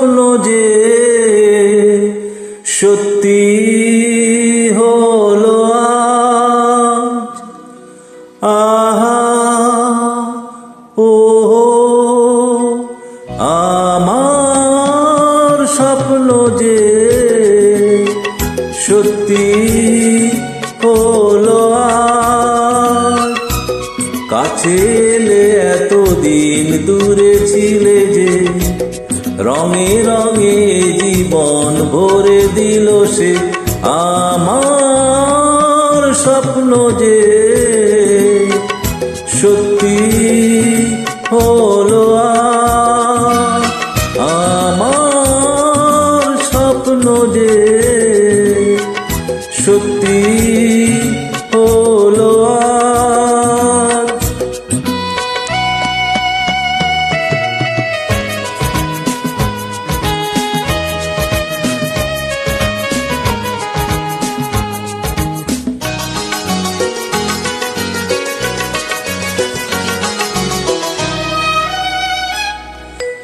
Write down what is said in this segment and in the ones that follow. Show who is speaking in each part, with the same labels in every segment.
Speaker 1: স্বপ্ন যে সত্যি হলো আজ। আহা ও আমার স্বপ্ন যে সত্যি হলো আজ। কাছে এলে এতদিন দূরে ছিলে যে, রঙে রঙে জীবন ভরে দিল সে। আমার স্বপ্ন যে সত্যি হলো আজ। আমার স্বপ্ন যে সত্যি হলো আজ।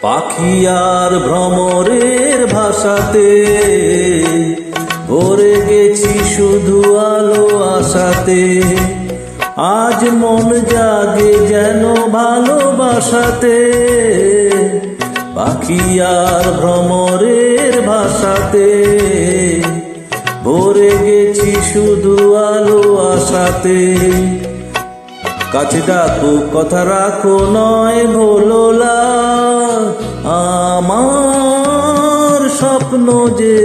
Speaker 1: পাখি আর ভ্রমরের ভাষাতে ভরে গেছি শুধু আলো আশাতে। আজ মন জাগে যেন ভালোবাসাতে। পাখি আর ভ্রমরের ভাষাতে ভরে গেছি শুধু আলো আশাতে। কাছে ডাকো কথা রাখো নয় ভোলো লাজ। আমার স্বপ্ন যে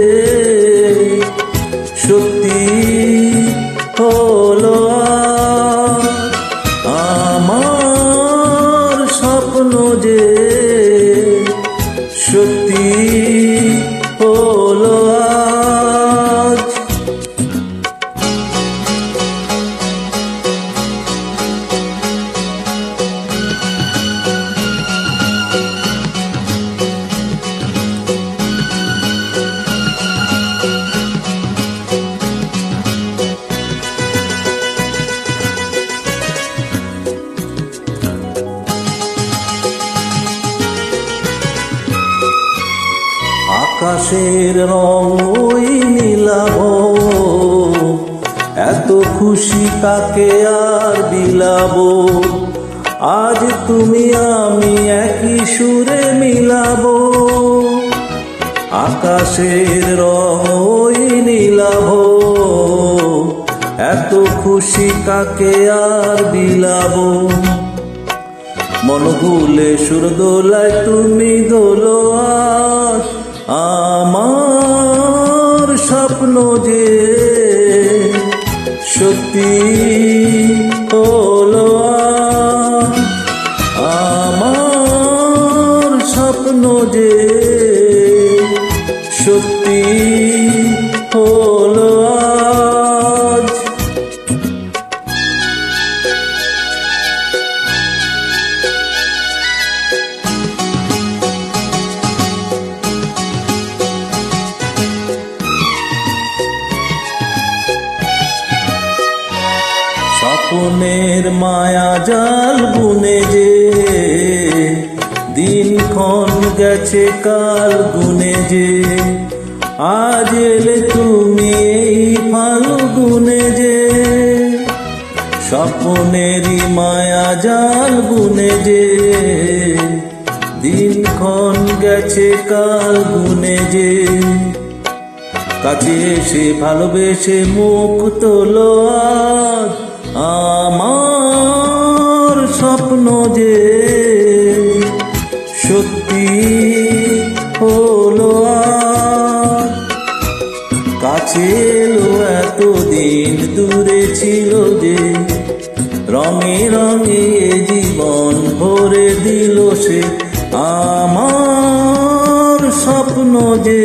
Speaker 1: সত্যি হলো আজ। আমার স্বপ্ন যে সত্যি হলো আজ। আকাশের রং ওই নীলাভ, এত খুশি কাকে আর বিলাবো। আজ তুমি আমি একই সুরে মিলাবো। আকাশের রং ওই নীলাভ, এত খুশি কাকে আর বিলাবো। মন ভুলে সুর দোলায় তুমি দোলো আজ। আমার স্বপ্ন যে সত্যি হলো আজ। আমার স্বপ্ন যে সত্যি হলো আজ। স্বপ্নের মায়া জাল বুনে যে, দিনক্ষণ গেছে কাল গুনে যে। আজ এলে তুমি এই ফাল্গুনে যে। স্বপ্নেরই মায়া জাল বুনে যে, দিনক্ষণ গেছে কাল গুনে যে। কাছে এসে ভালোবেসে মুখ তোলো আজ। আমার স্বপ্ন যে সত্যি হলো আজ। কাছে এলো এতদিন দূরে ছিল যে, রঙে রঙে জীবন ভরে দিল সে। আমার স্বপ্ন যে